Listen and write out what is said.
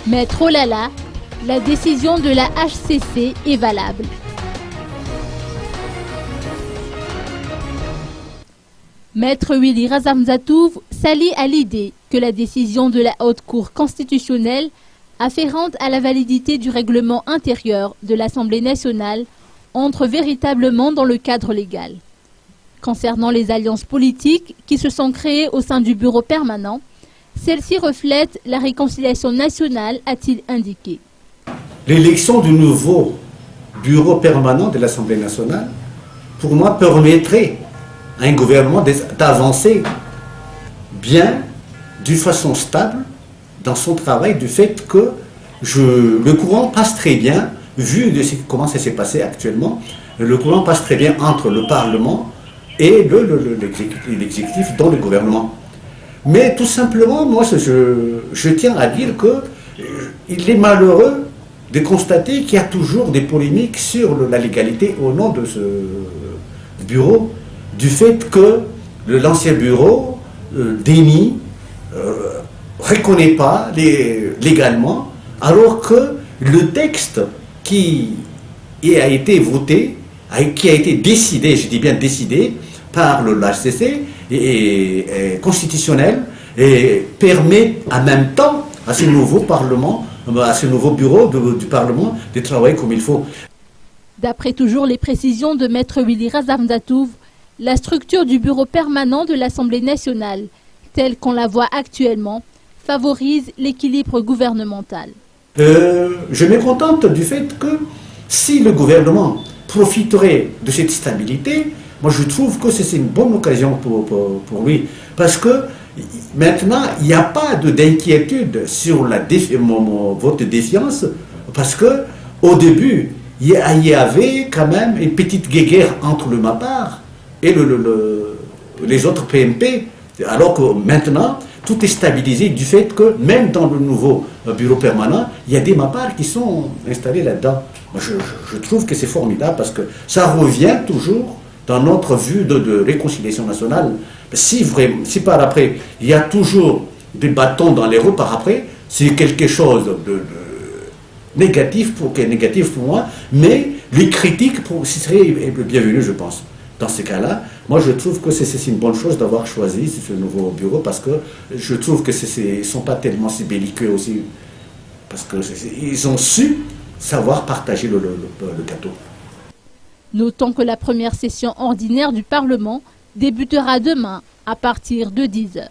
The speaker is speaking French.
Maître Olala, la décision de la HCC est valable. Maître Willy Razamzatouf s'allie à l'idée que la décision de la Haute Cour constitutionnelle afférente à la validité du règlement intérieur de l'Assemblée nationale entre véritablement dans le cadre légal. Concernant les alliances politiques qui se sont créées au sein du bureau permanent, celles-ci reflètent la réconciliation nationale, a-t-il indiqué. L'élection du nouveau bureau permanent de l'Assemblée nationale, pour moi, permettrait à un gouvernement d'avancer bien, d'une façon stable, dans son travail, du fait que le courant passe très bien, vu de comment ça s'est passé actuellement, le courant passe très bien entre le Parlement et l'exécutif dans le gouvernement. Mais tout simplement, moi, je tiens à dire qu'il est malheureux de constater qu'il y a toujours des polémiques sur la légalité au nom de ce bureau, du fait que l'ancien bureau dénie, reconnaît pas légalement, alors que le texte qui a été voté, qui a été décidé, je dis bien décidé, par le HCC, est constitutionnel et permet en même temps à ce nouveau Parlement, à ce nouveau bureau du Parlement de travailler comme il faut. D'après toujours les précisions de Maître Willy Razamzatouf, la structure du bureau permanent de l'Assemblée nationale, telle qu'on la voit actuellement, favorise l'équilibre gouvernemental. Je me contente du fait que si le gouvernement profiterait de cette stabilité, moi je trouve que c'est une bonne occasion pour lui. Parce que maintenant, il n'y a pas d'inquiétude sur mon vote de défiance, parce que au début, il y avait quand même une petite guéguerre entre le MAPAR et les autres PMP, alors que maintenant, tout est stabilisé du fait que même dans le nouveau bureau permanent, il y a des MAPAR qui sont installés là-dedans. Je trouve que c'est formidable parce que ça revient toujours dans notre vue de réconciliation nationale. Si par après, il y a toujours des bâtons dans les roues par après, c'est quelque chose de négatif pour moi, mais les critiques seraient bienvenues, je pense. Dans ce cas-là, moi je trouve que c'est une bonne chose d'avoir choisi ce nouveau bureau parce que je trouve que ils ne sont pas tellement si belliqueux aussi, parce qu'ils ont su savoir partager le gâteau. Notons que la première session ordinaire du Parlement débutera demain à partir de 10 h.